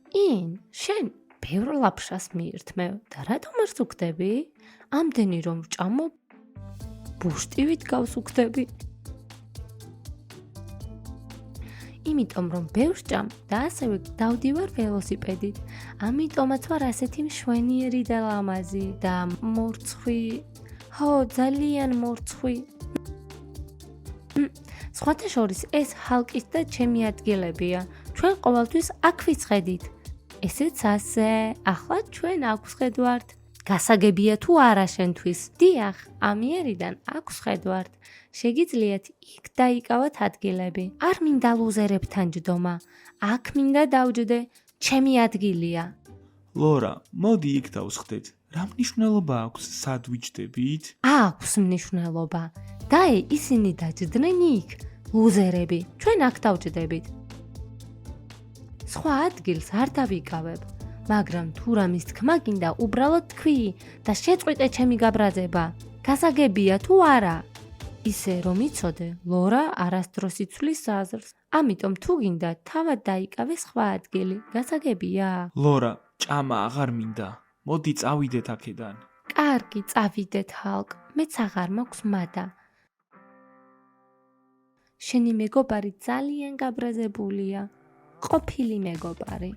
შენ ბევრ ლაფშას მიირთმევ და რატომ არ სუქდები? ამდენი რომ ვჭამო, ბუშტივით გავსუქდები. იმიტომ რომ ბევრ ჭამ და ასევე დავდივარ ველოსიპედით. ამიტომაც ვარ ასეთი მშვენიერი და ლამაზი და მორცხვი. ხო, ძალიან მორცხვი. სხვათა შორის ეს ჰალკის და ჩემი ადგილებია. ჩვენ ყოველთვის აქ ვიცხედით. ესეც ასე, ახლა ჩვენ აქ ვხედვართ. გასაგებია თუ არა შენთვის? დიახ, ამიერიდან აქ ვხედვართ. შეგიძლიათ იქ დაიკავათ ადგილები. არ მინდა ლუზერებთან ჯდომა. აქ მინდა დავჯდე, ჩემი ადგილია. ლორა, მოდი იქ დავსხდეთ. რა მნიშვნელობა აქვს სად ვიჯდებით? აქვს მნიშვნელობა. დაე ისინი დაჯდნენ იქ. ლუზერები, ჩვენ აქ დავჯდებით. სხვა ადგილს არ დავიკავებ, მაგრამ თუ რამის თქმა გინდა უბრალოდ თქვი და შეწყვიტე ჩემი გაბრაზება. გასაგებია თუ არა? ისე რომ იცოდე, ლორა არასდროს იცვლის აზრს. ამიტომ თუ გინდა თავად დაიკავე სხვა ადგილი. გასაგებია? ლორა, ჭამა აღარ მინდა. მოდი წავიდეთ აქედან. კარგი, წავიდეთ ჰალკ. მეც აღარ მაქვს მადა. შენი მეგობარი ძალიან გაბრაზებულია. ყოფილი მეგობარი.